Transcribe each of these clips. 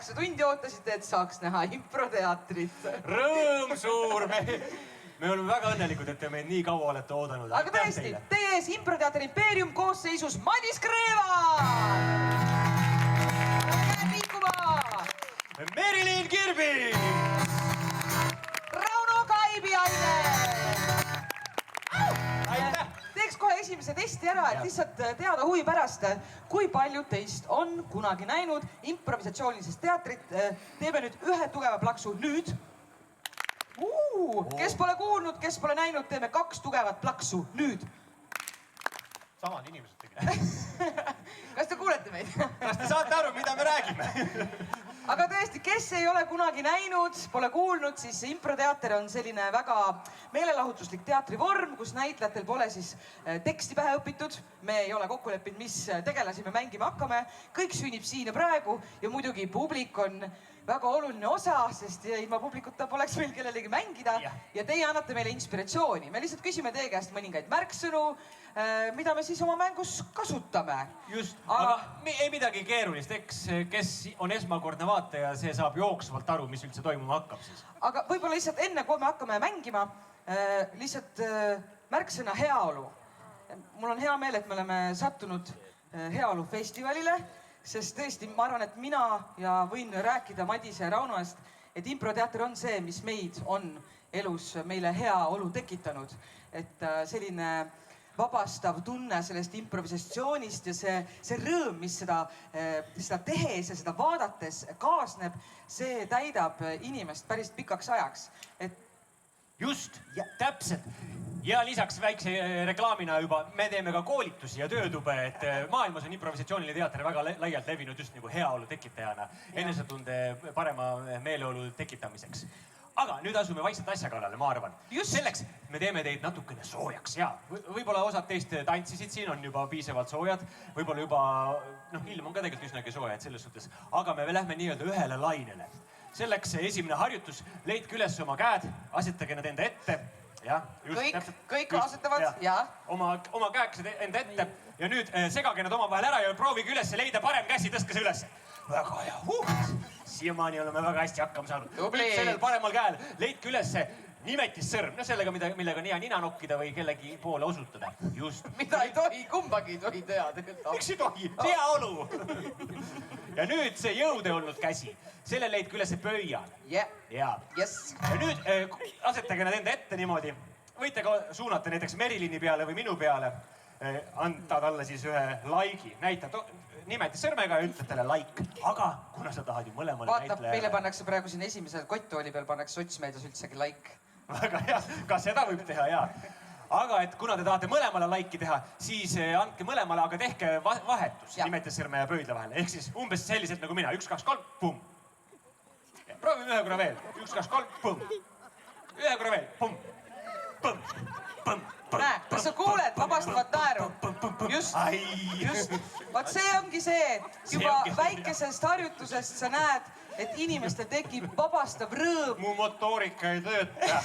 8 tundi ootasite, et saaks näha improteatrit. Rõõm suur! Me oleme väga õnnelikud, et te meid nii kaua olete oodanud. Aga tõesti, teie ees improteatri impeerium koosseisus Madis Kreeva! Käed liikuma! Merilin Kirbi! Rauno Kaibiaine! Aitäh! Teeks kohe esimese testi ära, et lihtsalt teada huvi pärast, kui paljud teist on kunagi näinud improvisatsioonilisest teatrit. Teeme nüüd ühe tugeva plaksu nüüd. Kes pole kuulnud, kes pole näinud, teeme 2 tugevat plaksu nüüd. Samad inimesed tegid. Kas te kuulete meid? Kas te saate aru, mida me räägime? Aga tõesti, kes ei ole kunagi näinud, pole kuulnud, siis improteater on selline väga meelelahutuslik teatrivorm, kus näitlejatel pole siis teksti pähe õpitud. Me ei ole kokku leppinud, mis tegelasi me mängima hakkame. Kõik sünnib siin ja praegu ja muidugi publik on väga oluline osa, sest ilma publikuta poleks meil kellelegi mängida ja teie annate meile inspiratsiooni. Me lihtsalt küsime teie käest mõningaid märksõnu, mida me siis oma mängus kasutame. Just, aga ei midagi keerulist, eks kes on esmakordne vaataja, see saab jooksvalt aru, mis üldse toimuma hakkab siis. Aga võib-olla lihtsalt enne, kui me hakkame mängima, lihtsalt märksõna heaolu. Mul on hea meel, et me oleme sattunud heaolufestivalile, sest tõesti, ma arvan, et mina ja võin rääkida Madise ja Rauno eest, et improteater on see, mis meid on elus meile heaolu tekitanud. Et selline vabastav tunne sellest improvisatsioonist ja see rõõm, mis seda tehes ja seda vaadates kaasneb, see täidab inimest päris pikaks ajaks. Just, täpselt. Ja lisaks väikse reklaamina juba me teeme ka koolitusi ja töötube, et maailmas on improvisatsiooniline teater väga laialt levinud just nagu heaolu tekitajana, enesetunde parema meeleolu tekitamiseks. Aga nüüd asume vaikselt asja kallale, ma arvan. Just selleks me teeme teid natukene soojaks ja võib-olla osad teist tantsisid siin, on juba piisavalt soojad, võib-olla juba, ilm on ka tegelikult üsnagi soojad selles suhtes, aga me lähme nii-öelda ühele lainele. Selleks esimene harjutus, leidke üles oma käed, asetage nad enda ette. Kõik asetavad, jah. Oma käekesed enda ette ja nüüd segage nad omavahel ära ja proovige üles leida parem käsi, tõstke see üles. Väga hea, siiamaani oleme väga hästi hakkama saanud. Sellel paremal käel leidke üles nimetissõrm, sellega, millega on hea nina nokkida või kellegi poole osutada. Just. Mida ei tohi, kumbagi ei tohi teha. Miks ei tohi? Heaolu! Ja nüüd see jõude olnud käsi, selle leidke üles pöial. Ja nüüd asetage nad enda ette niimoodi. Võite ka suunata näiteks Merilini peale või minu peale. Anda talle siis ühe laigi. Näitad nimetis sõrmega ja ütled talle like. Aga kuna sa tahad ju mõlemale näitlejale... Vaata, meile pannakse praegu siin esimesel kotttooli peal pannakse sotsmeedias üldsegi like. Väga hea, ka seda võib teha, jaa. Aga et kuna te tahate mõlemale laiki teha, siis andke mõlemale, aga tehke vahetus nimetissõrme ja pöidla vahel. Ehk siis umbes selliselt nagu mina. 1, 2, 3, pum. Proovime ühe korra veel. 1, 2, 3, pum. Ühe korra veel, pum. Pum, pum. Näe, kas sa kuuled vabastavat naeru? Just. Vaat see ongi see, juba väikesest harjutusest sa näed, et inimestel tekib vabastav rõõm. Mu motoorika ei tööta.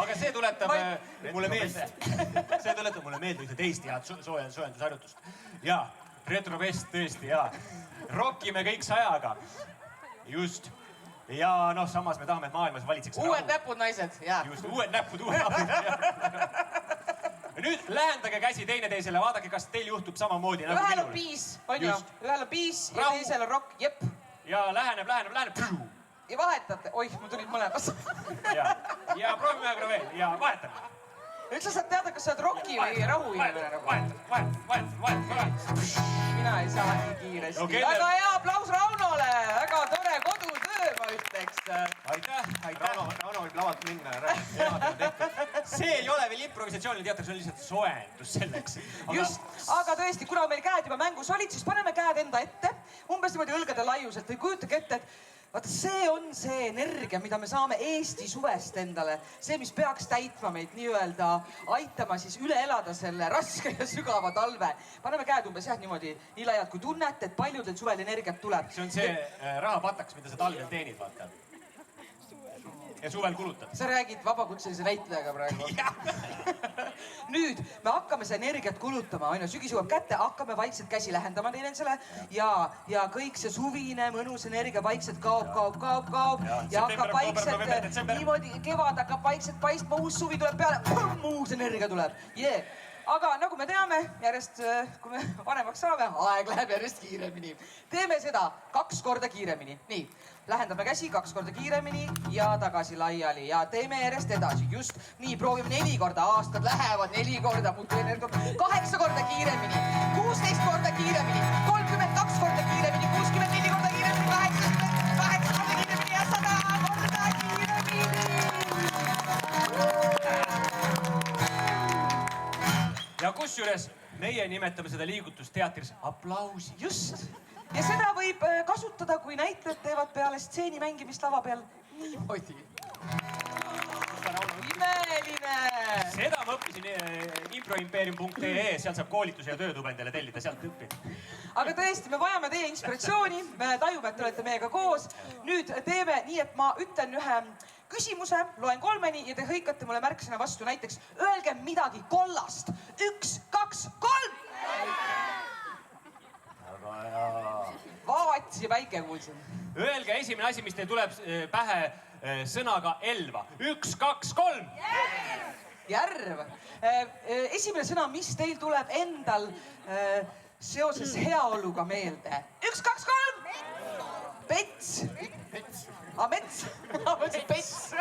Aga see tuletab mulle meelde ühte teist head soojendusharjutust. Jaa, retrovest tõesti, jaa. Rockime kõik sajaga. Just. Ja samas me tahame, et maailmas valitseks rahu. Uued näpud, naised, jaa. Just, uued näpud, uued näpud. Nüüd lähendage käsi teineteisele, vaadake, kas teil juhtub samamoodi nagu minul. Ühel on piis, on ju? Ühel on piis ja teisel on rock, jep. Ja läheneb. Ja vahetate, oih, mul tulid mõlemas. Ja proovime ühe korra veel ja vahetame. Nüüd sa saad teada, kas sa oled rocki või rahu inimene. Vahet. Mina ei saa nii kiiresti. Väga hea aplaus Raunole, väga tore kodutöö, ma ütleks. Aitäh. Rauno võib lavalt minna. See ei ole veel improvisatsiooniline teater, see on lihtsalt soojendus selleks. Just, aga tõesti, kuna meil käed juba mängus olid, siis paneme käed enda ette, umbes niimoodi õlgade laiuselt või kujutage ette, et vaata, see on see energia, mida me saame Eesti suvest endale. See, mis peaks täitma meid nii-öelda, aitama siis üle elada selle raske ja sügava talve. Paneme käed umbes niimoodi nii laialt, kui tunnete, et palju teil suvel energiat tuleb. See on see rahapataks, mida sa talvel teenid, vaata. ja suvel kulutad. Sa räägid vabakutselise näitlejaga praegu. Nüüd me hakkame seda energiat kulutama, on ju, sügis jõuab kätte, hakkame vaikselt käsi lähendama teineteisele ja kõik see suvine mõnus energia vaikselt kaob ja hakkab vaikselt niimoodi, kevad hakkab vaikselt paistma, uus suvi tuleb peale, uus energia tuleb. Aga nagu me teame, järjest kui me vanemaks saame, aeg läheb järjest kiiremini. Teeme seda 2 korda kiiremini. Nii, lähendame käsi 2 korda kiiremini ja tagasi laiali ja teeme järjest edasi. Just nii, proovime 4 korda, aastad lähevad 4 korda, muudkui energia 8 korda kiiremini, 16 korda kiiremini, 32 korda kiiremini, 64 korda kiiremini, 88 korda kiiremini ja 100 korda kiiremini. Ja kusjuures meie nimetame seda liigutust teatris aplausi. Just. Ja seda võib kasutada, kui näitlejad teevad peale stseeni mängimist lava peal niimoodi. Imeline! Seda ma õppisin improimpeerium.ee, sealt saab koolitusi ja töötube endale tellida, sealt õppida. Aga tõesti, me vajame teie inspiratsiooni, me tajume, et te olete meiega koos. Nüüd teeme nii, et ma ütlen ühe küsimuse, loen 3-ni ja te hõikate mulle märksõna vastu. Näiteks, öelge midagi kollast. 1, 2, 3! Vaats ja väike kuulsin. Öelge esimene asi, mis teil tuleb pähe sõnaga Elva. 1, 2, 3! Järv. Esimene sõna, mis teil tuleb endal seoses heaoluga meelde. 1, 2, 3! Pets. Mets. Pets.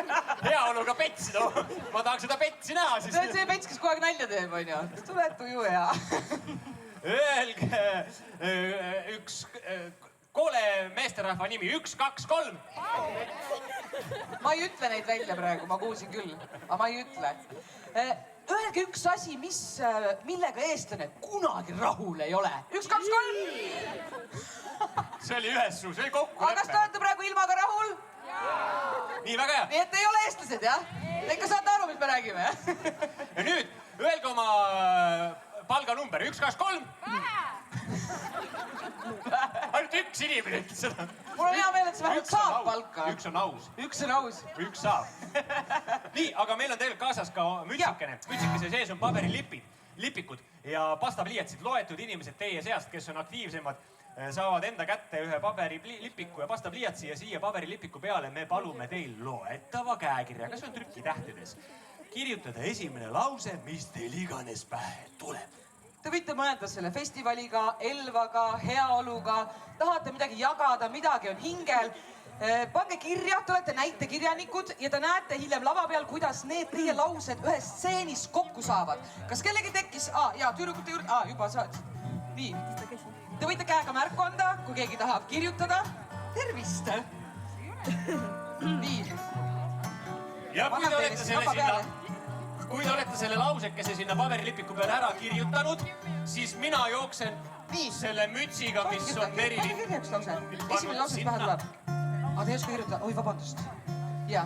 Heaoluga pets, no. Ma tahaks seda petsi näha siis. See on see pets, kes kogu aeg nalja teeb, on ju. Tule tuju ja. Öelge üks koole meesterahva nimi. 1, 2, 3! Ma ei ütle neid välja praegu, ma kuulsin küll. Aga ma ei ütle. Öelge üks asi, millega eestlane kunagi rahul ei ole. 1, 2, 3! See oli ühes suu, see oli kokkulepe. Aga kas te olete praegu ilmaga rahul? Nii, väga hea. Nii et ei ole eestlased, jah? Te ikka saate aru, mis me räägime, jah? Ja nüüd, öelge oma palganumber. 1, 2, 3! Ainult üks inimene ütles seda. Mul on hea meel, et see vähemalt saab palka. Üks on aus. Üks on aus. Üks saab. Nii, aga meil on tegelikult kaasas ka mütsikene. Mütsikese sees on paberilippikud ja pastapliiatsid. Loetud inimesed teie seast, kes on aktiivsemad, saavad enda kätte ühe paberilipiku ja pastapliiatsi ja siia paberilipiku peale me palume teil loetava käekirja, kas on trükitähtedes, kirjutada esimene lause, mis teil iganes pähe tuleb. Te võite mõelda selle festivaliga, Elvaga, heaoluga, tahate midagi jagada, midagi on hingel. Pange kirja, te olete näitekirjanikud ja te näete hiljem lava peal, kuidas need teie laused ühes stseenis kokku saavad. Kas kellegi tekkis? Jaa, tüdrukute juurde. Juba saad. Nii. Te võite käega märku anda, kui keegi tahab kirjutada. Tervist! Nii. Ja kui te olete selle lausekese sinna paberilipiku peale ära kirjutanud, siis mina jooksen selle mütsiga, mis on Merilin. Esimene lause, mis pähe tuleb. Te ei oska kirjutada. Oi, vabandust. Jaa.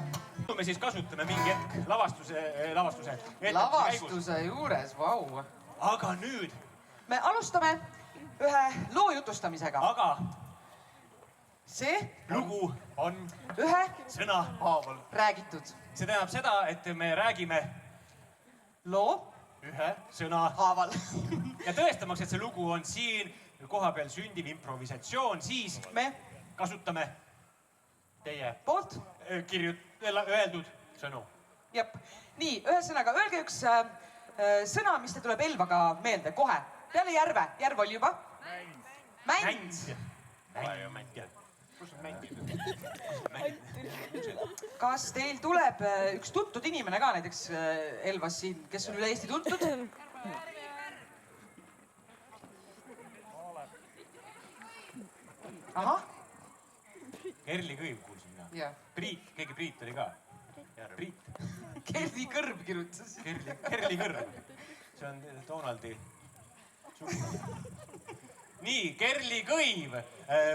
Me siis kasutame mingi hetk lavastuse juures, vau. Aga nüüd. Me alustame ühe loo jutustamisega. Aga see lugu on ühe sõna haaval räägitud. See tähendab seda, et me räägime loo ühe sõna haaval. Ja tõestamaks, et see lugu on siin koha peal sündiv improvisatsioon, siis me kasutame teie poolt öeldud sõnu. Jep. Nii, ühesõnaga, öelge üks sõna, mis te tuleb Elvaga meelde kohe. Peale järve. Järv oli juba. Mänd. Kas teil tuleb üks tuttud inimene ka näiteks Elvas siin, kes on üle Eesti tuntud? Ahah. Kerli Kõiv kuulsin ka. Priit, keegi Priit oli ka. Priit. Kerli Kõrb kirjutas. Kerli Kõrb. See on Donaldi sugu. Nii, Kerli Kõiv.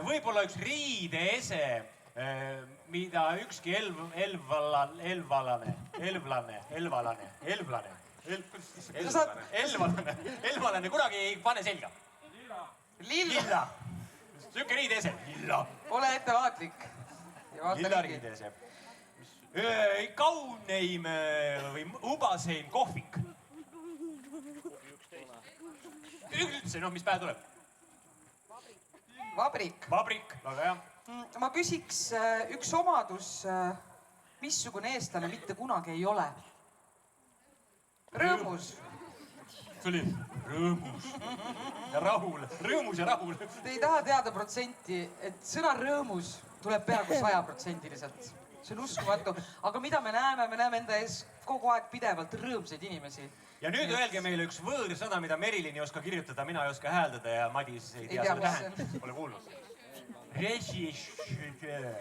Võib-olla üks riideese, mida ükski elvalane kunagi ei pane selga. Lilla. Süke riideese. Lilla. Ole ettevaatlik. Lilla riideese. kauneim või ubaseim kohvik. Üldse, mis päev tuleb? Vabrik. Vabrik, väga hea. Ma küsiks üks omadus, missugune eestlane mitte kunagi ei ole. Rõõmus. See oli rõõmus ja rahul. Rõõmus ja rahul. Te ei taha teada protsenti, et sõna rõõmus tuleb peaaegu 100%-liselt. See on uskumatu. Aga mida me näeme enda ees kogu aeg pidevalt rõõmsaid inimesi. Ja nüüd öelge meile üks võõrsõna, mida Merilin ei oska kirjutada, mina ei oska hääldada ja Madis ei tea seda tähendust. Pole kuulnud. Režissöör.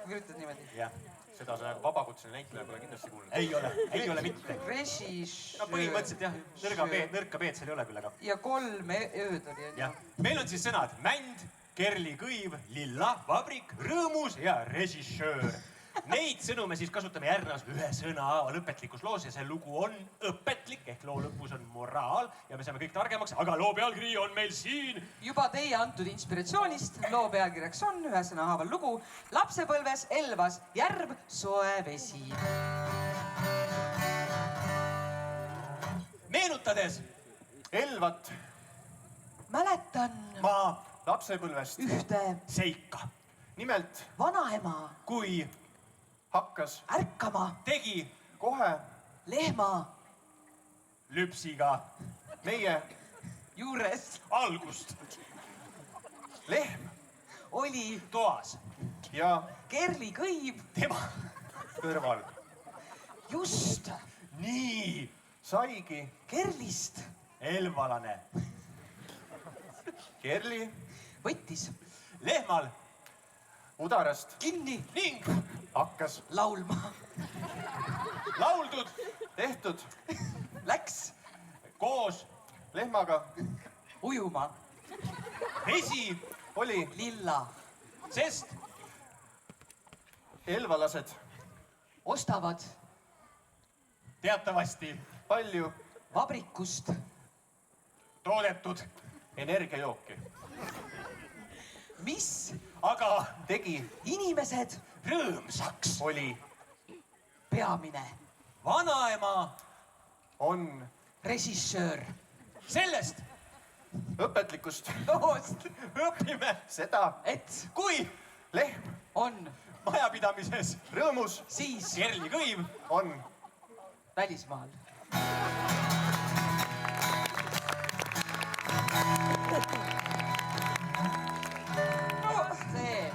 Kirjutad niimoodi? Jah, seda sa vabakutseline näitleja pole kindlasti kuulnud. Ei ole mitte. Režissöör. No põhimõtteliselt jah, nõrka peed seal ei ole küll, aga. Ja 3 ööd oli. Jah, meil on siis sõnad mänd, kerlikõiv, lilla, vabrik, rõõmus ja režissöör. Neid sõnu me siis kasutame järgnevas ühe sõna lõpetlikus loos ja see lugu on õpetlik ehk loo lõpus on moraal ja me saame kõik targemaks, aga loo pealkiri on meil siin. Juba teie antud inspiratsioonist loo pealkirjaks on ühe sõna haaval lugu. Lapsepõlves elvas järv, soe vesi. Meenutades Elvat Mäletan ma lapsepõlvest ühte seika. Nimelt vanaema Kui hakkas ärkama tegi kohe lehma lüpsiga meie juures algust lehm oli toas ja kerlikõiv tema kõrval just nii saigi kerlist elvalane. Kerli võttis Lehmal udarast kinni ning hakkas laulma. lauldud tehtud Läks koos lehmaga ujuma vesi oli lilla. Sest elvalased Ostavad teatavasti palju vabrikust toodetud, energiajooki. mis aga Tegi inimesed rõõmsaks. oli peamine Vanaema on režissöör. sellest õpetlikust loost, õpime, seda, et kui lehm on majapidamises rõõmus siis kerlikõiv on välismaal. No see.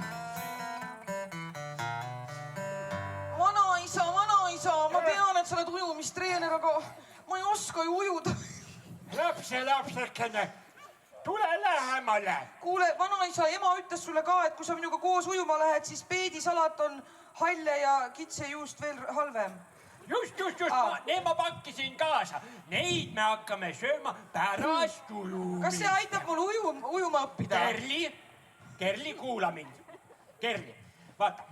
Vanaisa, ma tean, et sa oled ujumistreener, aga ma ei oska ju ujuda. lapsekene, tule lähemale. Kuule, vanaisa, ema ütles sulle ka, et kui sa minuga koos ujuma lähed, siis peedisalat on halle ja kitsejuust veel halvem. Just, need ma pakkisin kaasa. Neid me hakkame sööma pärast ujumist. Kas see aitab mul ujuma õppida? Kerli, kuula mind. Kerli, vaata,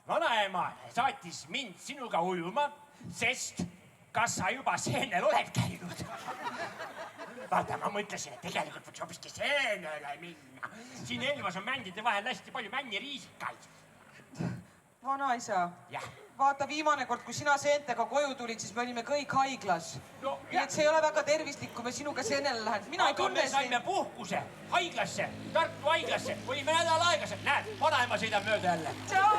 vanaema saatis mind sinuga ujuma, sest kas sa juba seenel oled käinud? Vaata, ma mõtlesin, et tegelikult võiks hoopiski seenele minna. Siin Elvas on mändide vahel hästi palju männiriisikaid. Vanaisa, Jah. vaata viimane kord, kui sina seentega koju tulid, siis me olime kõik haiglas. No, nii et see ei ole väga tervislik, kui me sinuga seenele lähen. Mina ei Aga tunne me saime puhkuse haiglasse, Tartu haiglasse. Olime nädal aegaselt. Näed, vanaema sõidab mööda jälle. Tšau!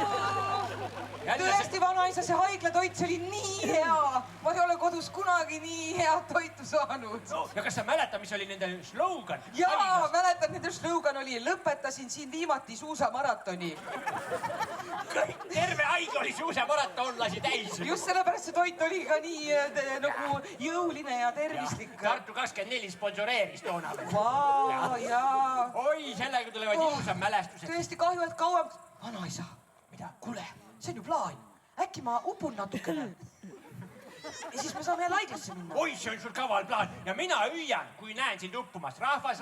Tõesti, vanaisa, see haiglatoit, see oli nii hea. Ma ei ole kodus kunagi nii head toitu saanud. Ja kas sa mäletad, mis oli nende slogan? Jaa, mäletan, nende slogan oli lõpetasin siin viimati suusamaratoni. Kõik, terve haigla oli suusamaratonlasi täis. Just sellepärast see toit oli ka nii nagu jõuline ja tervislik. Tartu 24 sponsoreeris toona. Vau, jaa. Oi, sellega tulevad ilusad mälestused. Tõesti kahju, et kauem... Vanaisa, Mida? kuule, see on ju plaan. Äkki ma upun natukene. Ja siis me saame jälle haiglasse minna. Oi, see on sul kaval plaan. Ja mina hüüan, kui näen sind uppumas. Rahvas,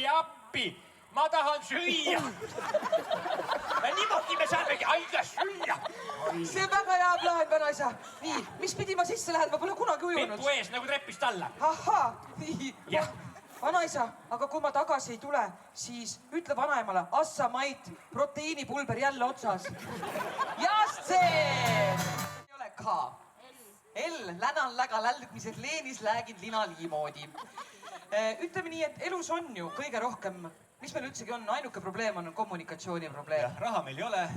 appi. Ma tahan süüa. Ja niimoodi me saamegi haiglas süüa. See on väga hea plaan, vanaisa. Nii, mis pidi ma sisse lähen? Ma pole kunagi ujunud. Pippu ees nagu trepist alla. Ahhaa, nii. Jah. Vanaisa, aga kui ma tagasi ei tule, siis ütle vanaemale, Assa Mait, proteiinipulber jälle otsas. Just see! linan läga läldmised leenis läägid linalii moodi. Ütleme nii, et elus on ju kõige rohkem, mis meil üldsegi on, ainuke probleem on kommunikatsiooni probleem. Raha meil ei ole,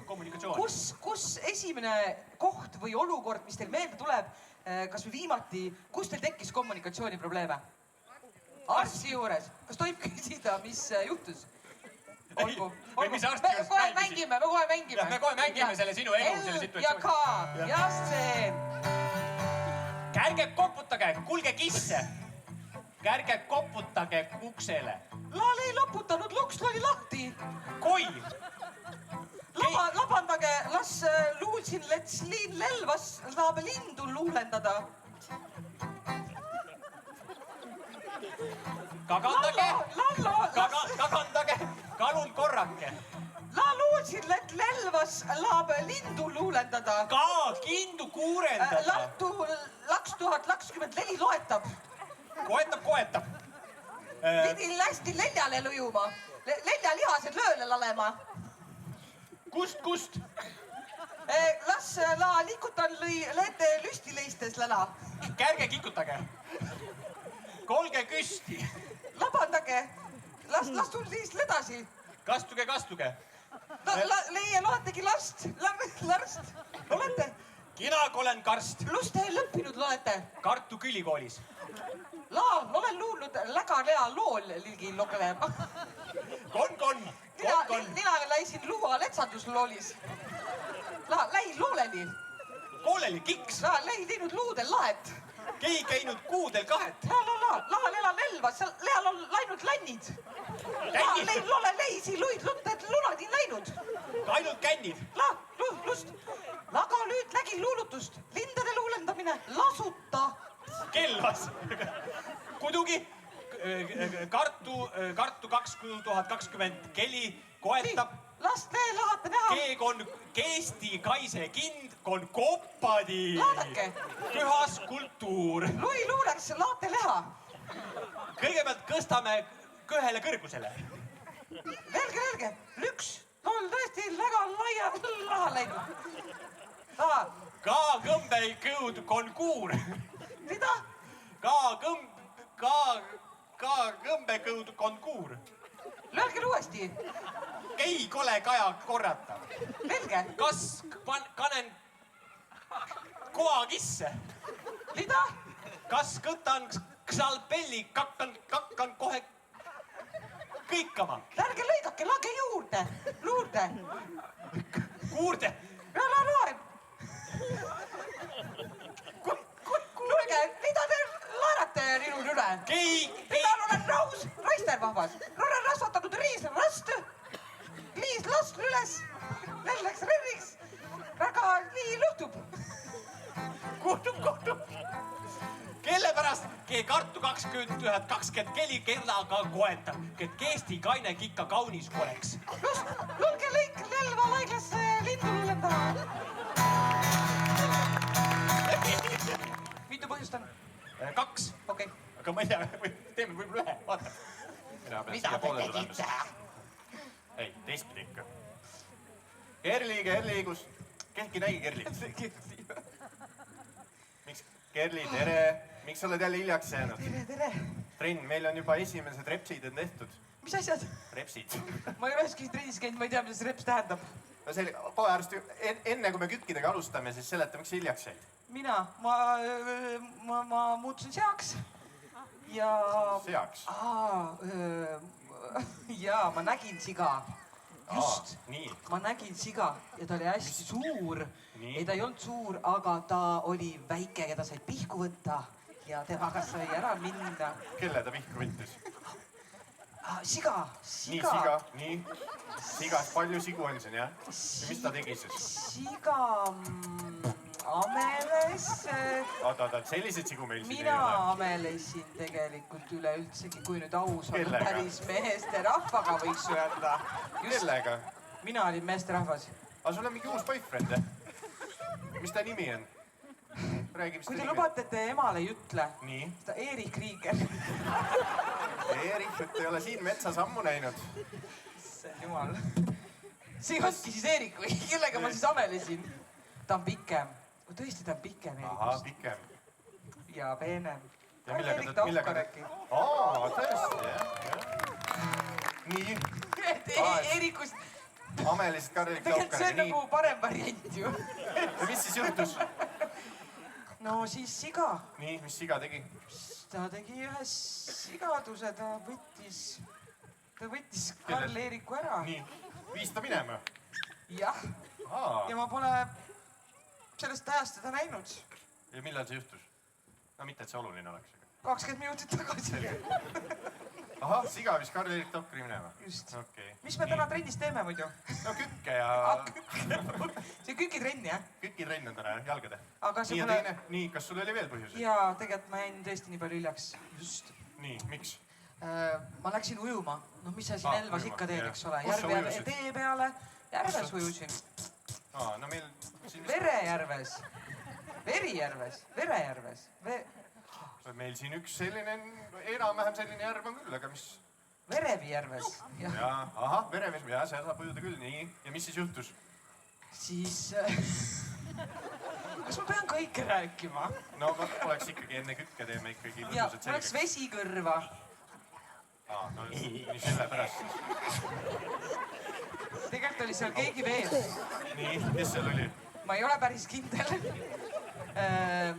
kommunikatsioon. Kus esimene koht või olukord, mis teil meelde tuleb, kas või viimati, kus teil tekkis kommunikatsiooniprobleeme? Arsti juures. Kas tohib küsida, mis juhtus? Olgu. Või mis arsti juures me kohe mängime. Ja me kohe mängime selle sinu elu, selle situatsiooni. Ja ka, ja stseen. Kärge koputage, kulge kisse. Kärge koputage uksele. Laal ei loputanud, luks oli lahti. Koi. Labandage, las luulsin, lets liin lelvas, saab lindu luulendada. Kagandage, kalun korrake. La luulsin, et lelvas laab lindu luulendada. Ka kindu kuurendada. Lahtu laks 1024 loetab. Koetab. Pidin lästi leljale lujuma. Leljalihased lööle lalema. Kust? Las la liikutan lehte lüstileistes läla. Kärge kikutage. Kolge küsti. Labandage. Las tul siis ledasi. Kastuge. Leie loetegi larst. Olete? Kinag olen karst. Lust ei lõppinud loete. Tartu Ülikoolis. Olen luulnud läga-lea lool lilgi logelema. Kon. Mina läisin luua letsandusloolis. Läin looleni. Kooleli kiks. Läin teinud luudel lahet. Kei käinud kuudel kahet. Laal elan Elvas, leal on läinud lännid. Lein loole leisi, luid lutted lunadin läinud. Ainult kännid. Lust. Laga nüüd nägin luulutust. Lindade luulendamine lasuta. Kelvas. Kudugi. Kartu 2020 keli koetab. Las te lahate näha. Keeg on keesti kaise kind, kon koppadi. Laadake. Pühas kultuur. Lui luuleks laate leha. Kõigepealt kõstame kõhele kõrgusele. Velge. Lüks. On tõesti väga laia laha läinud. Ka kõmbe kõud kon kuur. Mida? Ka kõmbe kõud kon kuur. Lööge uuesti. Ei kole kaja korrata. Velge. Kas kanen koa kisse? Mida? Kas kõtan ksalpelli, kakkan kohe kõikama? Ärge lõigake, lage juurde. Luurde. Kuurde. Loen. Kuulge, mida te laerate rinu üle? Mina olen Raus, raistervahvas. Olen rasvatanud riis rast. Liis last üles. Läks rõrriks. Väga nii luhtub. Kuhtub. Kelle pärast Tartu 2020 keli kellaga koetab, et keesti kaine kikka kaunis oleks. Lulge lõik lelva laiglasse lindu luulendama. Mitu põhjust on? 2. Okei. Aga ma ei tea, teeme võib-olla ühe, vaata. Mida te tegite? Ei, teistpidi ikka. Kerli, kus? Kehki nägi Kerlit. Miks? Kerli, tere. Miks sa oled jälle hiljaks jäänud? Tere. Trenn, meil on juba esimesed repsid on tehtud. Mis asjad? Repsid. Ma ei ole üheski trennis käinud, ma ei tea, mida see reps tähendab. No see kohe arvast, enne kui me kükkidega alustame, siis seleta, miks hiljaks jäid. Ma muutusin seaks. Ja... Seaks? Jaa, ma nägin siga. Just. Nii. Ma nägin siga ja ta oli hästi suur. Ei, ta ei olnud suur, aga ta oli väike, keda sai pihku võtta ja temaga sai ära minna. Kelle ta pihku võttis? Siga. Nii, siga, nii. Sigas, palju sigu on siin, jah? Ja mis ta tegi siis? Siga ameles. Oot, sellised sigu meil siin ei Mina ole. amelesin tegelikult üleüldsegi, kui nüüd aus on Kellega? päris meesterahvaga, võiks öelda. Kellega? Mina olin meesterahvas. Aga sul on mingi uus boyfriend, Mis ta nimi on? Räägi, mis ta Kui te nimi on. lubate, et te emale ei ütle. Nii. Seda Eerik Riiger. Eerik, et ei ole siin metsas ammu näinud. See jumal. See ei olnudki siis Eerik või kellega ma siis amelesin? Ta on pikem. Tõesti, ta on pikem Eerikust. Pikem. ja peenem. Ja millega Taukar äkki. Tõesti, jah. Nii. Eerikust, Amelised Karl-Erik tegelikult see on Taukar. nagu parem variant ju. Ja mis siis juhtus? No siis siga. Nii, mis siga tegi? Ta tegi ühe sigaduse, ta võttis Karl-Eeriku ära. Nii, viis ta minema. Jah, ja ma pole sellest ajast teda näinud. Ja millal see juhtus? No mitte, et see oluline oleks. 20 minutit tagasi. Ahah, siga viis Karl-Erik Taukari minema. Just. Okay. Mis me täna trennis teeme muidu? No kükke ja... See on kükitrenn, jah? Kükitrenn on täna, jalgade. Aga see nii ja pole... teine, nii, kas sul oli veel põhjuseid? Jaa, tegelikult ma jäin tõesti nii palju hiljaks. Just. Nii, miks? Ma läksin ujuma. No mis sa siin Elvas ikka teed, eks ole? Kus sa Järve ujusid? tee peale. Järves ujusin. No meil... Verejärves. Verijärves. Verejärves. Meil siin üks selline, enam-vähem selline järv on küll, aga mis... Verevijärves. Jaa, ahah, Verevis, jaa, seal saab ujuda küll, nii. Ja mis siis juhtus? Siis... Kas ma pean kõike rääkima? No oleks ikkagi enne kükke teeme ikkagi Ja, lõbusad ma läks vesi kõrva. No nii selle pärast. Tegelikult oli seal keegi veel. Nii, kes seal oli? Ma ei ole päris kindel.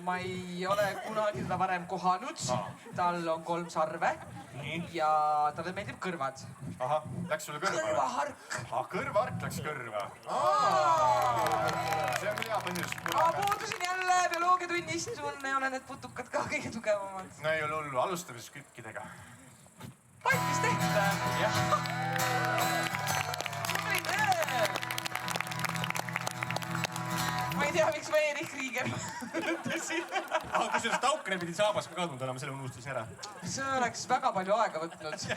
Ma ei ole kunagi teda varem kohanud. Tal on 3 sarve. Ja talle meeldib kõrvad. Ahah, läks sulle kõrva? Kõrvahark. Kõrvahark läks kõrva. See on hea põhjus. Ma puudusin jälle bioloogiatunnist. Olen need putukad ka kõige tugevamad. No ei ole hullu, alustame siis kükkidega. Valmis tehtud. Jah. Ma ei tea, miks ma Erich Krieger ütlesin. Aga kusjuures Taukre pidi saabas ka kadunud olema, selle unustasin ära. See oleks väga palju aega võtnud.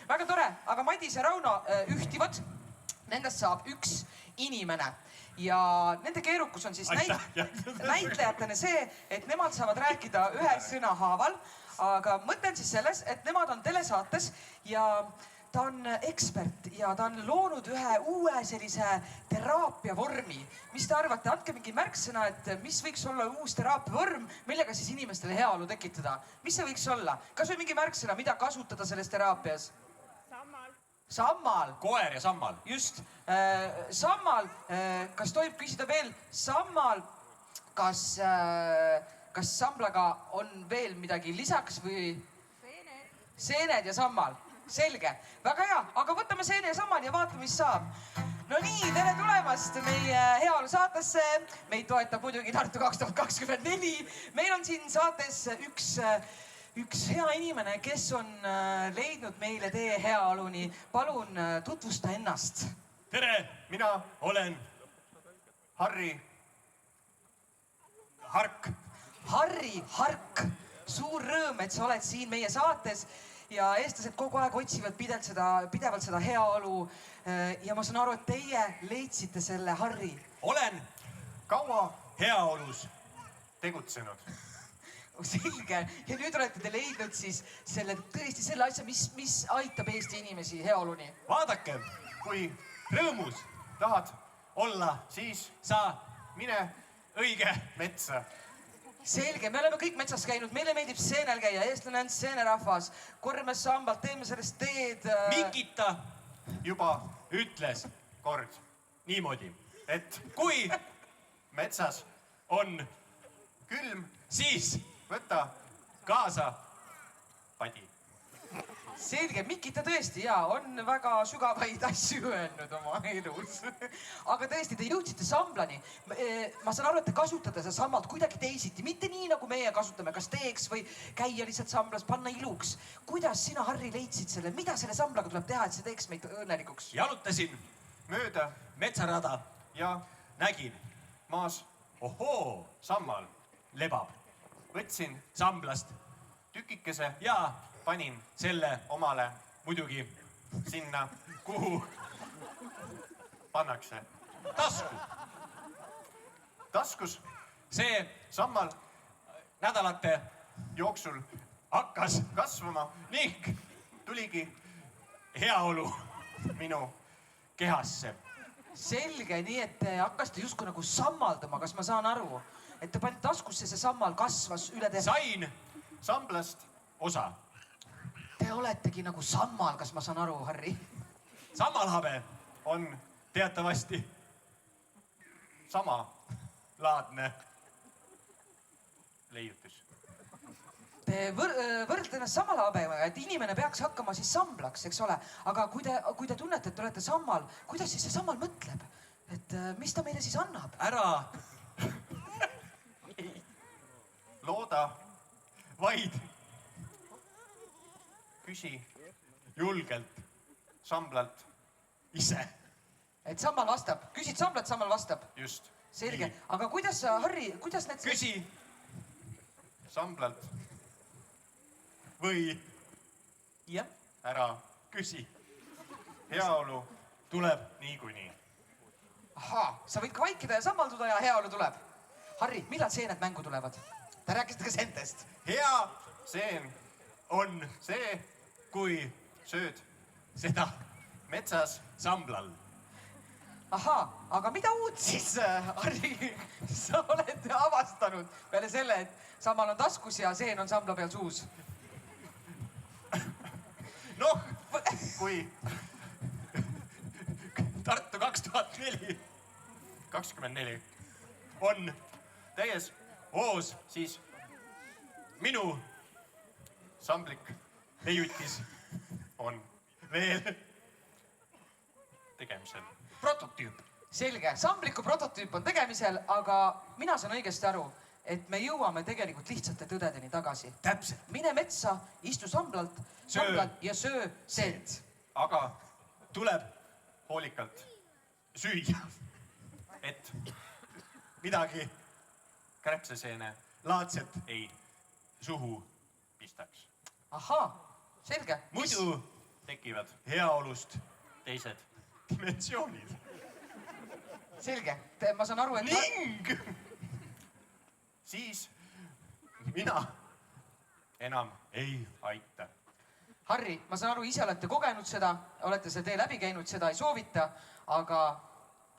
Väga tore, aga Madis ja Rauno ühtivad. Nendest saab 1 inimene. Ja nende keerukus on siis näitlejatena see, et nemad saavad rääkida 1 sõna haaval. Aga mõte on siis selles, et nemad on telesaates ja ta on ekspert ja ta on loonud ühe uue sellise teraapia vormi. Mis te arvate? Andke mingi märksõna, et mis võiks olla uus teraapia vorm, millega siis inimestele heaolu tekitada. Mis see võiks olla? Kas või mingi märksõna, mida kasutada selles teraapias? Sammal. Koer ja sammal. Just. Sammal. Kas tohib küsida veel? Sammal. Kas samblaga on veel midagi lisaks või? Seened ja sammal. Selge. Väga hea. Aga võtame seene ja sammal ja vaatame, mis saab. No nii, tere tulemast meie heaolu saatesse. Meid toetab muidugi Tartu 2024. Meil on siin saates üks hea inimene, kes on leidnud meile tee heaoluni. Palun tutvusta ennast. Tere, mina olen Harri Hark. Harri Hark. Suur rõõm, et sa oled siin meie saates. Ja eestlased kogu aeg otsivad pidevalt seda heaolu. Ja ma saan aru, et teie leidsite selle Harri. Olen kaua heaolus tegutsenud. Selge. Ja nüüd olete te leidnud siis tõesti selle asja, mis aitab Eesti inimesi heaoluni. Vaadake, Kui rõõmus tahad olla, siis sa mine õige metsa. Selge, me oleme kõik metsas käinud, meile meeldib seenel käia, eestlane on seenerahvas. Korjame sambalt, teeme sellest teed. Mikita Juba ütles kord, niimoodi, et kui metsas on külm, siis võta kaasa padi. Selge, Mikita tõesti on väga sügavaid asju öelnud oma elus. Aga tõesti, te jõudsite samblani. Ma saan aru, et te kasutate seda sammalt kuidagi teisiti. Mitte nii, nagu meie kasutame, kas teeks või käia lihtsalt samblas, panna iluks. Kuidas sina, Harri, leidsid selle? Mida selle samblaga tuleb teha, et see teeks meid õnnelikuks? Jalutasin mööda metsarada ja nägin, maas ohoo, sammal. Lebab. Võtsin Samblast tükikese ja panin selle omale muidugi sinna, kuhu pannakse. tasku. Taskus See sammal nädalate jooksul hakkas kasvama ning tuligi heaolu minu kehasse. Selge, nii et te hakkasite justkui nagu sammaldama, kas ma saan aru? Et te panite taskusse, see sammal kasvas üle te... Sain Samblast osa. Te oletegi nagu sammal, kas ma saan aru, Harri? Sammalhabe on teatavasti samalaadne leiutis. Te võrdlete ennast sammalhabega, et inimene peaks hakkama siis samblaks, eks ole. Aga kui te tunnete, et te olete sammal, kuidas siis see sammal mõtleb? Et mis ta meile siis annab? Ära Looda, vaid küsi julgelt samblalt. ise. Et sammal vastab. Küsid samblalt, sammal vastab. Just. Selge. Aga kuidas sa, Harri, kuidas need... Küsi Samblalt. või Jah. Ära küsi. heaolu Tuleb niikuinii. Ahaa, sa võid ka vaikida ja sammalduda ja heaolu tuleb. Harri, millal seened mängu tulevad? Te rääkisite ka seentest. Hea seen on see, kui sööd seda metsas samblal. Ahaa, aga mida uut siis, Harri, sa oled avastanud peale selle, et sammal on taskus ja seen on sambla peal suus? Noh, kui Tartu 2004 24 on täies, hoos siis minu samblik leiutis on veel tegemisel. prototüüp. Selge, sambliku prototüüp on tegemisel, aga mina saan õigesti aru, et me jõuame tegelikult lihtsate tõdedeni tagasi. Täpselt. Mine metsa, istu samblalt ja söö seent. Aga Tuleb hoolikalt, süüa et midagi kärbseseene laadset ei suhu. pistaks. Ahaa, selge. Muidu Tekivad heaolust teised. dimensioonid. Selge, ma saan aru, et... Ning Siis mina enam ei aita. Harri, ma saan aru, ise olete kogenud seda, olete see tee läbi käinud, seda ei soovita, aga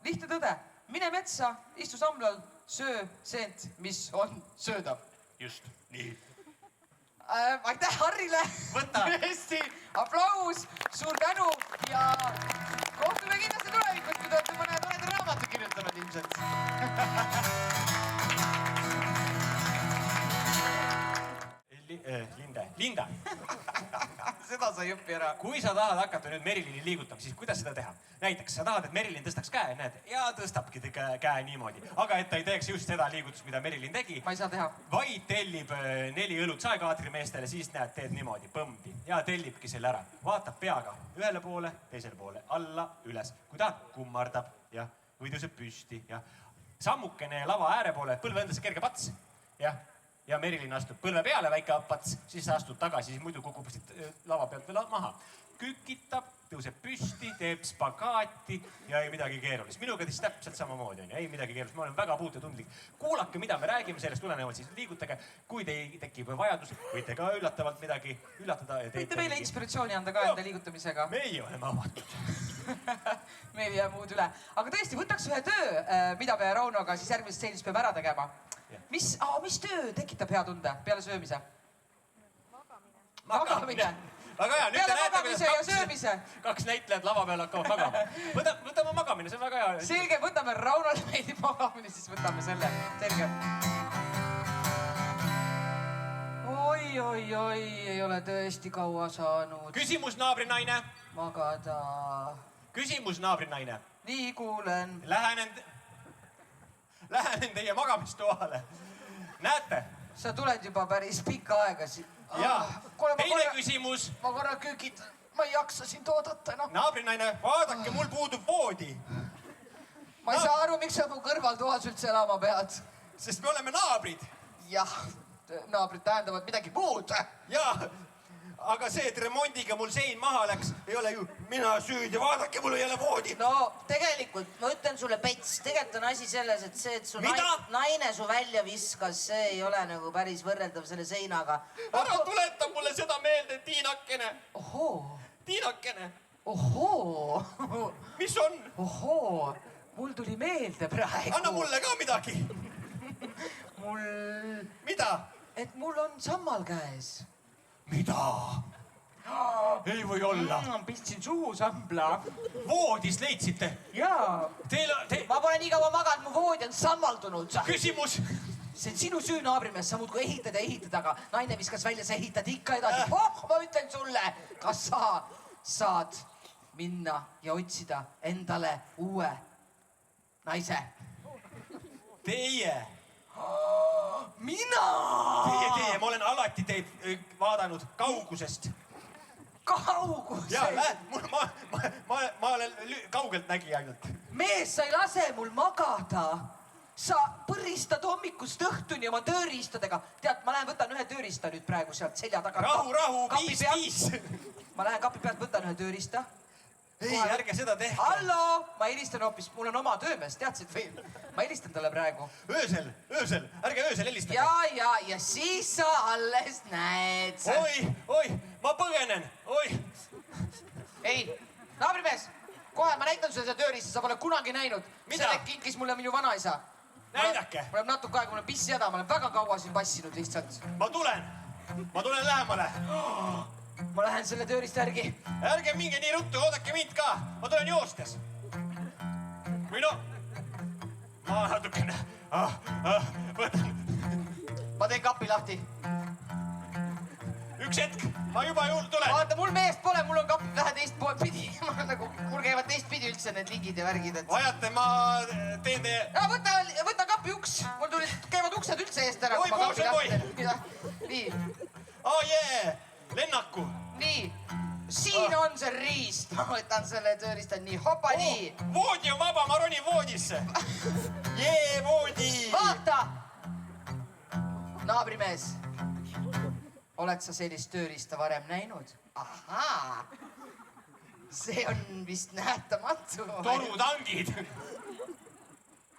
lihtne tõde. Mine metsa, istu samblal, söö seent, mis on söödav. Just. nii. Aitäh Harrile! Võta. Tõesti, aplaus, suur tänu ja kohtume kindlasti tulevikus, kui te olete mõne toreda raamatu kirjutanud ilmselt. Linda, Seda sai õppi ära. kui sa tahad hakata nüüd Merilini liigutama, siis kuidas seda teha? Näiteks sa tahad, et Merilin tõstaks käe, näed, ja tõstabki käe niimoodi. Aga et ta ei teeks just seda liigutust, mida Merilin tegi, Ma ei saa teha. vaid tellib 4 õlut saekaatrimeestele, siis näed, teed niimoodi, põmdi. Ja tellibki selle ära. Vaatab peaga ühele poole, teisele poole, alla, üles. Kui tahad, kummardab ja või tõuseb püsti ja sammukene lava ääre poole, põlve endasse kerge pats. Ja Merilin astub põlve peale väike pats, siis sa astud tagasi, siis muidu kukub siit lava pealt veel maha. Kükitab, tõuseb püsti, teeb spagaati ja ei midagi keerulist. Minuga siis täpselt samamoodi on ja ei midagi keerulist. Ma olen väga puutetundlik. Kuulake, mida me räägime, sellest tulenevalt siis liigutage. Kui teil tekib vajadus, võite ka üllatavalt midagi üllatada. Võite meile inspiratsiooni anda ka enda liigutamisega. Meie oleme avatud. Meil ei jää muud üle. Aga tõesti, võtaks ühe töö, mida me Raunoga siis järgmises stseenis peame ära tegema. Mis töö tekitab hea tunde peale söömise? Magamine. Väga hea, nüüd te Peale näete, magamise ja söömise. kaks näitlejad lava peal hakkavad magama. Võtame magamine, see on väga hea. Selge, võtame Raunole meeldib magamine, siis võtame selle. Selge. Oi, ei ole tõesti kaua saanud Küsimus, naabrinaine. magada. Küsimus, naabrinaine. Nii kuulen. Lähenen teie magamistoale. Näete? Sa tuled juba päris pikka aega siin. Ja teine küsimus. Ma korra kükitan. Ma ei jaksa sind oodata, noh. Naabrinaine, vaadake, mul puudub voodi. Ma ei saa aru, miks sa mu kõrvaltoas üldse elama pead. Sest me oleme naabrid. Jah, naabrid tähendavad midagi muud. Ja, aga see, et remondiga mul sein maha läks, ei ole ju mina süüdi. Vaadake, mul ei ole voodi. No tegelikult ma ütlen sulle, Pets, tegelikult on asi selles, et see, et su naine su välja viskas, see ei ole nagu päris võrreldav selle seinaga. Ära tuletab mulle seda meelde, Tiinakene. Ohoo. Tiinakene, ohoo. Mis on? Ohoo, mul tuli meelde praegu. Anna mulle ka midagi. Mida? Et mul on sammal käes. Mida? Ei või olla. Pistsin suhu sambla. Voodis leidsite? Jaa. Ma pole nii kaua maganud, mu voodi on sammaldunud. Küsimus. See on sinu süü, naabrimees, sa muudkui ehitad ja ehitad, aga naine viskas välja, sa ehitad ikka edasi. Ma ütlen sulle, kas sa saad minna ja otsida endale uue naise? Teie. Mina! Teie, ma olen alati teid vaadanud kaugusest. Kaugusest? Jaa, ma olen kaugelt nägi ainult. Mees, sa ei lase mul magada. Sa põristad hommikust õhtuni oma tööriistadega. Tead, ma lähen võtan ühe tööriista nüüd praegu sealt selja taga. Rahu, 5. Ma lähen kapi pealt, võtan ühe tööriista. Ei, ärge seda tehke. Hallo, ma helistan hoopis, mul on oma töömees, teadsid või? Ma helistan talle praegu. Öösel, ärge öösel helistage. Ja siis sa alles näed. Oi, ma põgenen, oi. Ei, naabrimees, kohe ma näitan sulle seda tööriista, sa pole kunagi näinud. Mida? Selle kinkis mulle minu vanaisa. Näidake. Mul on natuke aega, mul on pissi häda, ma olen väga kaua siin passinud lihtsalt. Ma tulen lähemale. Ma lähen selle tööriista järgi. Ärge minge nii ruttu, oodake mind ka. Ma tulen joostes. Või no, ma natukene võtan. Ma teen kapi lahti. Üks hetk, ma juba juurde tulen. Vaata, mul meest pole, mul on kapp lähe teist pool pidi. Mul käivad teist pidi üldse need lingid ja värgid. Vajate, ma teen teie... Võta kapi uks. Mul käivad uksed üldse eest ära. Oi. Nii. Oh jee, lennaku. Nii. Siin on see riist. Ma võtan selle tööriista nii, hopa nii. Voodi on vaba, ma ronin voodisse. Jee, voodi. Vaata. Naabrimees. Oled sa sellist tööriista varem näinud? Ahaa. See on vist nähtamatu. Torutangid.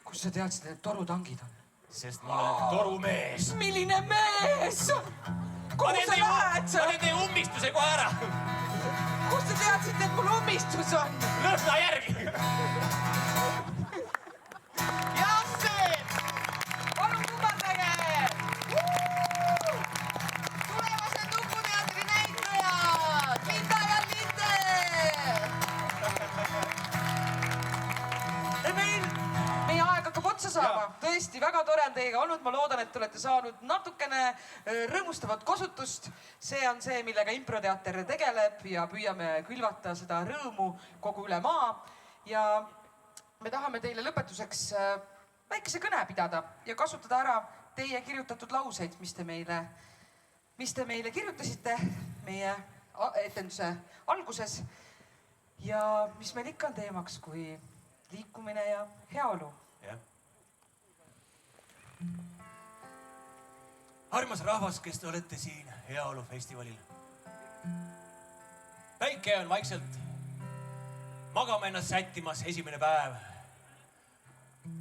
Kus sa teadsid, et torutangid on? Sest ma olen torumees. Milline mees? Kuhu sa lähed? Ma teen teie ummistuse kohe ära. Kus sa teadsid, et mul ummistus on? Lõhna järgi. Jassid! Palun kummardage! Tulevased Nukuteatri näitlejad! Linda ja Linde! Meie aeg hakkab otsa saama. Tõesti, väga tore on teiega olnud. Ma loodan, et olete saanud natukene rõõmustavat kosutust. See on see, millega improteater tegeleb ja püüame külvata seda rõõmu kogu üle maa. Ja me tahame teile lõpetuseks väikese kõne pidada ja kasutada ära teie kirjutatud lauseid, mis te meile kirjutasite meie etenduse alguses. Ja mis meil ikka on teemaks kui liikumine ja heaolu. Armas rahvas, kes te olete siin heaolufestivalil. Päike on vaikselt magama ennast sättimas, esimene päev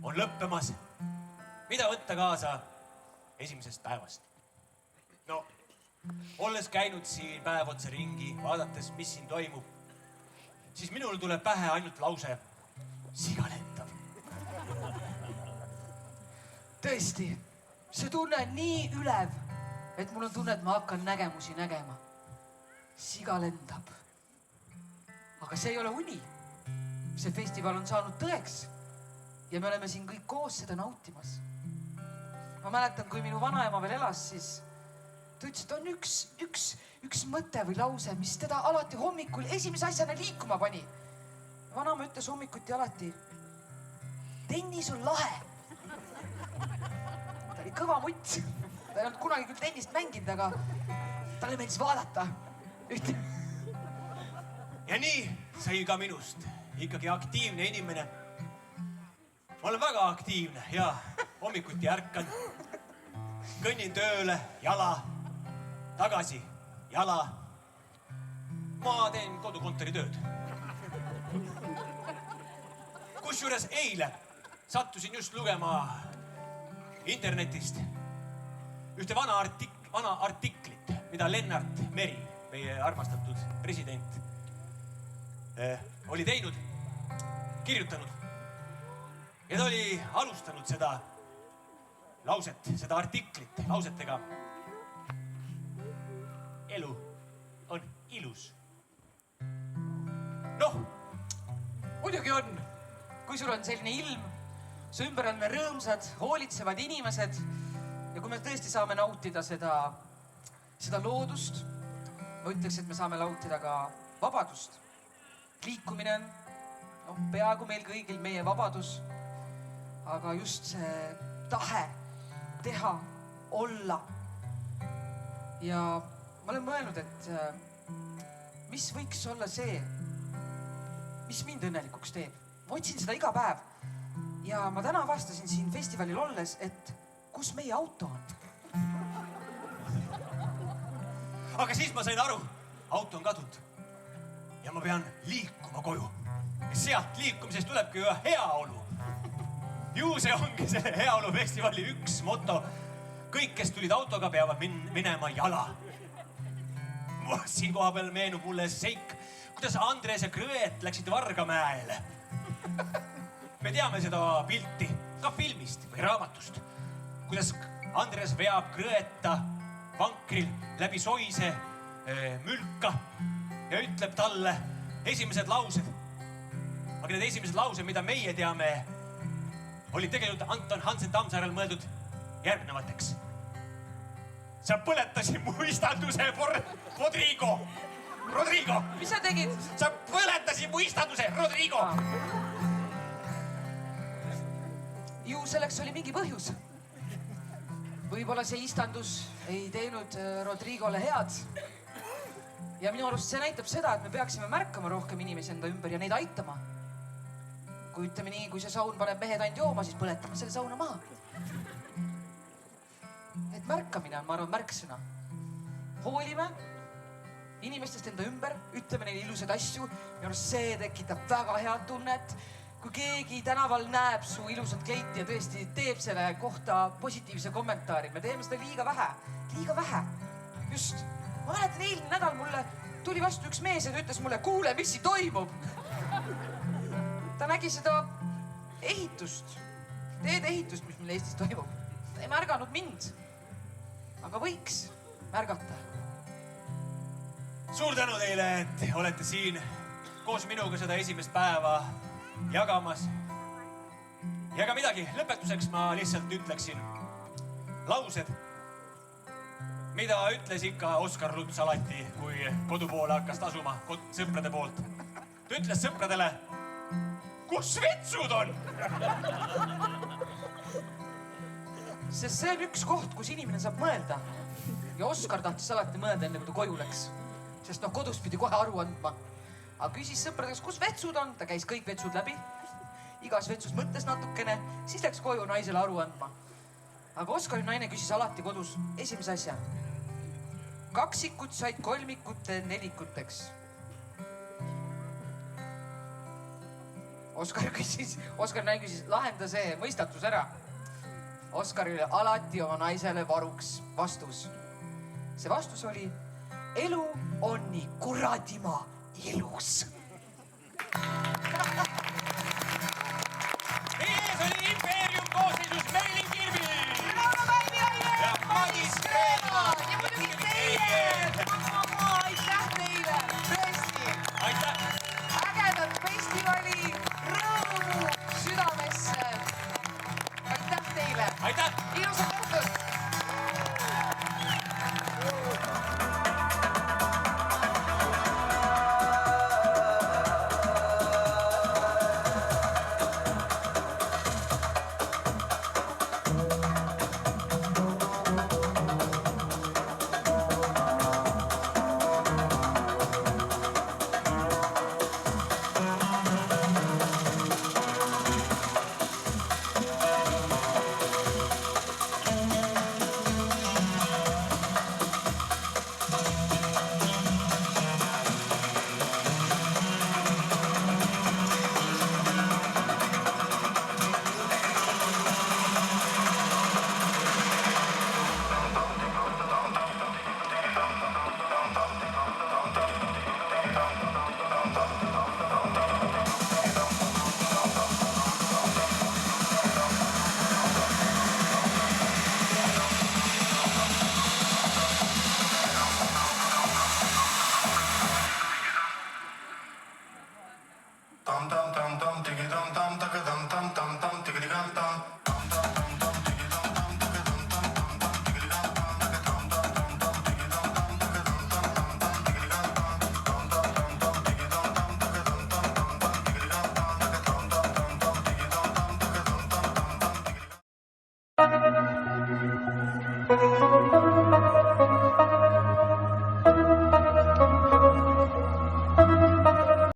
on lõppemas. Mida võtta kaasa esimesest päevast? No, olles käinud siin päev otsa ringi, vaadates, mis siin toimub, siis minul tuleb pähe ainult lause siga lendab. Tõesti, see tunne on nii ülev, et mul on tunne, et ma hakkan nägemusi nägema. Siga lendab. Aga see ei ole uni. See festival on saanud tõeks ja me oleme siin kõik koos seda nautimas. Ma mäletan, kui minu vanaema veel elas, siis ta ütles, et on üks mõte või lause, mis teda alati hommikul esimese asjana liikuma pani. Vanaema ütles hommikuti alati, tennis on lahe. Ta oli kõva mutt. Ta ei olnud kunagi küll tennist mänginud, aga talle meeldis vaadata. Ja nii sai ka minust ikkagi aktiivne inimene. Ma olen väga aktiivne ja hommikuti ärkan. Kõnnin tööle, jala, tagasi, jala. Ma teen kodukontori tööd. Kusjuures eile sattusin just lugema internetist ühte vana artiklit, mida Lennart Meri, meie armastatud president, oli teinud, kirjutanud. Ja ta oli alustanud seda lauset, seda artiklit lausetega. Elu on ilus. Noh, muidugi on, kui sul on selline ilm, su ümber on rõõmsad, hoolitsevad inimesed ja kui me tõesti saame nautida seda loodust, ma ütleks, et me saame nautida ka vabadust. Liikumine on peaaegu meil kõigil meie vabadus, aga just see tahe teha, olla. Ja ma olen mõelnud, et mis võiks olla see, mis mind õnnelikuks teeb. Ma otsin seda iga päev ja ma täna avastasin siin festivalil olles, et kus meie auto on. aga siis ma sain aru, auto on kadunud ja ma pean liikuma koju. Sealt liikumisest tulebki ju heaolu. Ju see ongi see heaolufestivali üks moto. Kõik, kes tulid autoga, peavad minema jala. Siin koha peal meenub mulle seik, kuidas Andres ja Krõet läksid Vargamäele. Me teame seda pilti ka filmist või raamatust, kuidas Andres veab Krõeta vankril läbi soise mülka ja ütleb talle esimesed laused. Aga need esimesed laused, mida meie teame, oli tegelikult Anton Hansen Tammsaarel mõeldud järgnevateks. Sa põletasid mu istanduse, Rodrigo! Rodrigo! Mis sa tegid? Sa põletasid mu istanduse, Rodrigo! Ju selleks oli mingi põhjus. Võib-olla see istandus ei teinud Rodrigole head. Ja minu arust see näitab seda, et me peaksime märkama rohkem inimesi enda ümber ja neid aitama. Kui ütleme nii, kui see saun paneb mehed ainult jooma, siis põletame selle sauna maha. Et märkamine on, ma arvan, märksõna. Hoolime inimestest enda ümber, ütleme neile ilusaid asju. Minu arust see tekitab väga head tunnet. Kui keegi tänaval näeb su ilusat kleiti ja tõesti teeb selle kohta positiivse kommentaari, me teeme seda liiga vähe. Just, ma mäletan, eelmine nädal mulle tuli vastu üks mees ja ta ütles mulle, kuule, mis siin toimub? Ta nägi seda ehitust, teedeehitust, mis meil Eestis toimub. Ta ei märganud mind, aga võiks märgata. Suur tänu teile, et olete siin koos minuga seda esimest päeva jagamas. Ja ka midagi, lõpetuseks ma lihtsalt ütleksin laused, mida ütles ikka Oskar Luts alati, kui kodu poole hakkas tasuma sõprade poolt. Ta ütles sõpradele, kus vetsud on? Sest see on üks koht, kus inimene saab mõelda. Ja Oskar tahtis alati mõelda enne, kui ta koju läks. Sest kodus pidi kohe aru andma. Aga küsis sõpradeks, kus vetsud on? Ta käis kõik vetsud läbi. Igas vetsus mõtles natukene, siis läks koju naisele aru andma. Aga Oskari naine küsis alati kodus esimese asja. Kaksikud said kolmikute nelikuteks. Oskari naine küsis, lahenda see mõistatus ära. Oskar oli alati oma naisele varuks vastus. See vastus oli, elu on nii kuradima ilus. Ees oli Imperium koosseisus Merilin Kirvi ja Madis Kreena. Ja muidugi teie! Aitäh teile! Tõesti! Aitäh! Ägedat festivali! Rõõmu südamesse! Aitäh teile! Aitäh! Ilusat õhtust! tam tam tam